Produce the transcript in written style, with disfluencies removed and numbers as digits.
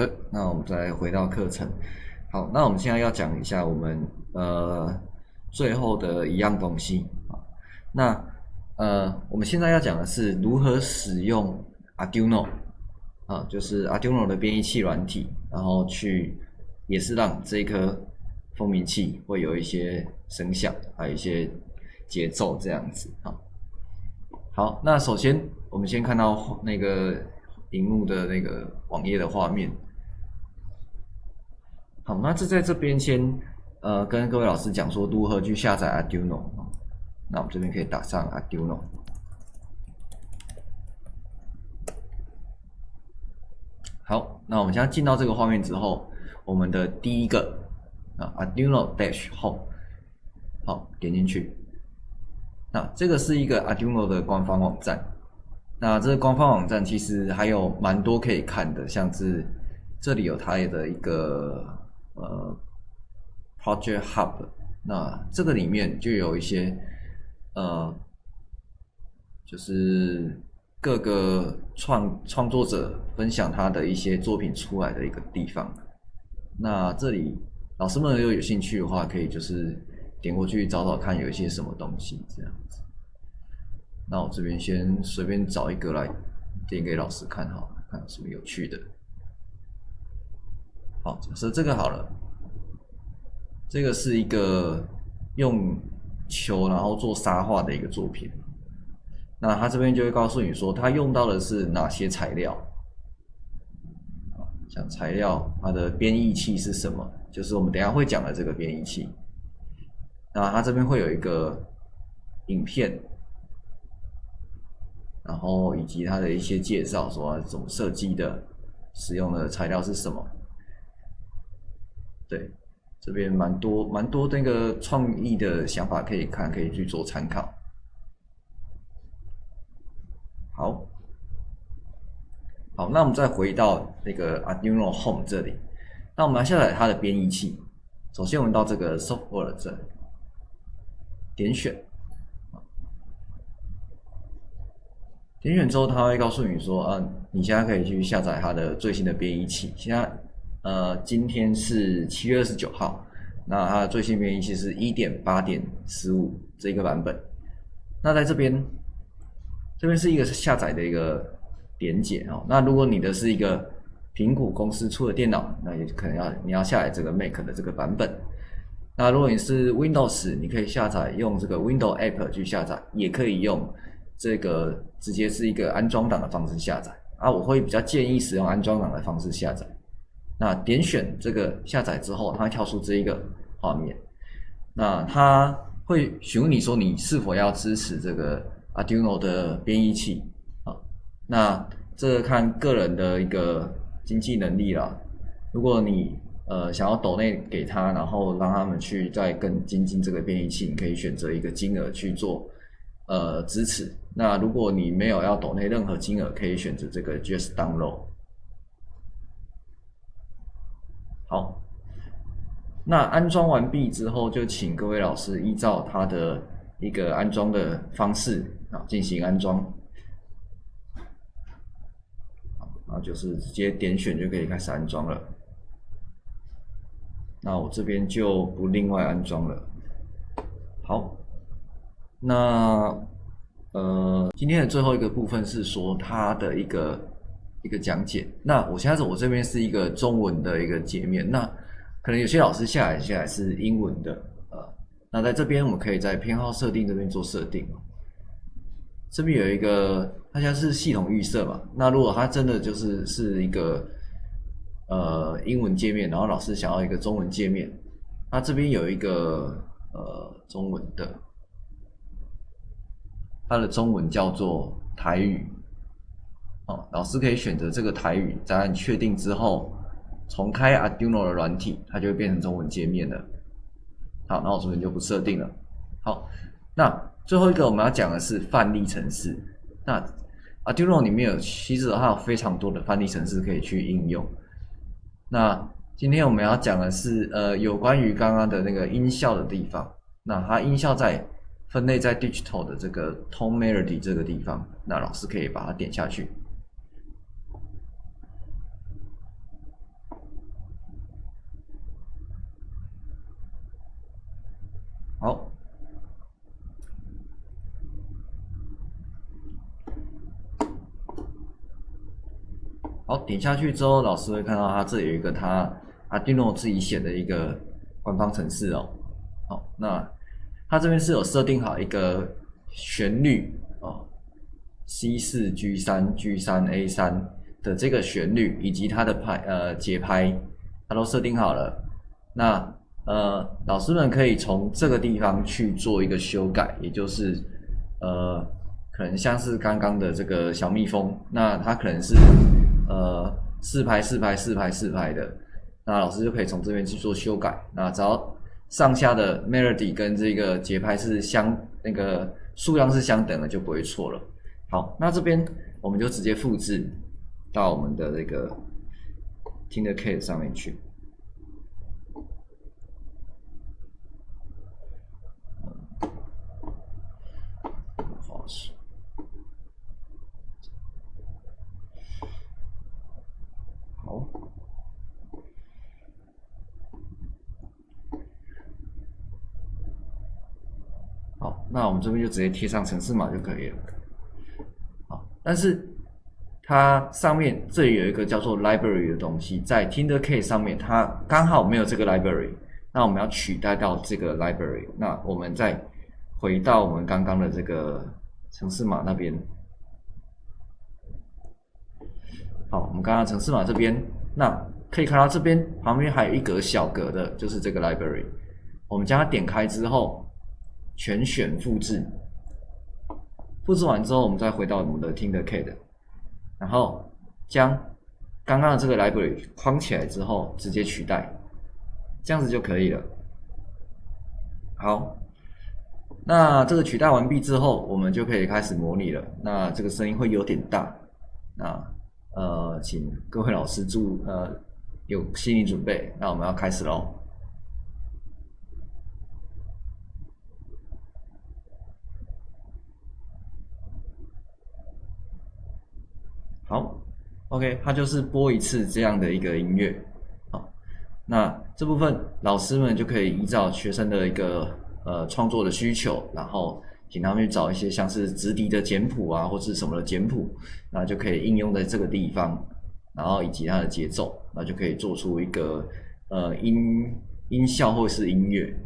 的，那我们再回到课程。好，那我们现在要讲一下我们最后的一样东西啊。那我们现在要讲的是如何使用 Arduino 啊，就是 Arduino 的编译器软体，然后也是让这一颗蜂鸣器会有一些声响，还有一些节奏这样子啊。好，那首先我们先看到那个荧幕的那个网页的画面。好，那在这边先跟各位老师讲说如何去下载 Arduino。那我们这边可以打上 Arduino。好，那我们现在进到这个画面之后，我们的第一个Arduino Dash Home， 好，点进去。那这个是一个 Arduino 的官方网站。那这个官方网站其实还有蛮多可以看的，像是这里有它的一个Project Hub， 那这个里面就有一些就是各个创作者分享他的一些作品出来的一个地方。那这里老师们如果有兴趣的话，可以就是点过去找找看有一些什么东西这样子。那我这边先随便找一个来点给老师看好了，看有什么有趣的。好，假设这个好了，这个是一个用球然后做沙画的一个作品。那他这边就会告诉你说他用到的是哪些材料，像材料它的编译器是什么，就是我们等一下会讲的这个编译器。那它这边会有一个影片，然后以及它的一些介绍，说怎么设计的，使用的材料是什么。对，这边蛮多那个创意的想法可以看，可以去做参考。好，那我们再回到那个 Arduino Home 这里，那我们要下载它的编译器。首先我们到这个 Software 这里，点选，点选之后，它会告诉你说，你现在可以去下载它的最新的编译器。现在，今天是7月29号，那它的最新编译器是 1.8.15 这一个版本。那在这边是一个下载的一个连结哦。那如果你的是一个苹果公司出的电脑，那也可能你要下载这个 Mac 的这个版本。那如果你是 Windows， 你可以下载用这个 Windows App 去下载，也可以用这个直接是一个安装档的方式下载我会比较建议使用安装档的方式下载。那点选这个下载之后，它会跳出这一个画面。那它会询问你说你是否要支持这个 Arduino 的编译器那这看个人的一个经济能力啦。如果你想要抖内给他，然后让他们去再更精进这个编译器，你可以选择一个金额去做支持。那如果你没有要抖内任何金额，可以选择这个 Just Download。好，那安装完毕之后，就请各位老师依照他的一个安装的方式进行安装。就是直接点选就可以开始安装了。那我这边就不另外安装了。好，那今天的最后一个部分是说它的一个讲解。那我这边是一个中文的一个界面，那可能有些老师下来是英文的那在这边我们可以在偏好设定这边做设定。这边有一个，它现在是系统预设嘛。那如果它真的是一个英文界面，然后老师想要一个中文界面，那这边有一个中文的，它的中文叫做台语老师可以选择这个台语，在按确定之后，重开 Arduino 的软体，它就会变成中文界面了。好，那我这边就不设定了。好，那最后一个我们要讲的是范例程式。那 Arduino 里面其实它有非常多的范例程式可以去应用。那今天我们要讲的是有关于刚刚的那个音效的地方。那它音效分类在 Digital 的这个 Tone Melody 这个地方，那老师可以把它点下去。好，好，点下去之后，老师会看到它这里有一个它 Arduino 自己写的一个官方程式哦。好，那它这边是有设定好一个旋律哦 ，C4 G3 A3的这个旋律以及它的节拍，它都设定好了。那老师们可以从这个地方去做一个修改，也就是可能像是刚刚的这个小蜜蜂，那它可能是4拍的，那老师就可以从这边去做修改。那只要上下的 melody 跟这个节拍是那个数量是相等的，就不会错了。好，那这边我们就直接复制到我们的这个 Tinkercad 上面去。好，那我们这边就直接贴上程式码就可以了。好，但是它上面这里有一个叫做 library 的东西，在 Tinkercad 上面它刚好没有这个 library， 那我们要取代到这个 library， 那我们再回到我们刚刚的这个程式码那边。好，我们刚刚程式码这边，那可以看到这边旁边还有一格小格的，就是这个 library。我们将它点开之后，全选复制，复制完之后，我们再回到我们的 Tinkercad， 然后将刚刚的这个 library 框起来之后，直接取代，这样子就可以了。好，那这个取代完毕之后，我们就可以开始模拟了。那这个声音会有点大，那请各位老师有心理准备。那我们要开始咯。好 ，OK， 它就是播一次这样的一个音乐。好，那这部分老师们就可以依照学生的一个创作的需求，然后请他们去找一些像是直笛的简谱啊，或是什么的简谱，那就可以应用在这个地方，然后以及它的节奏，那就可以做出一个音效或是音乐。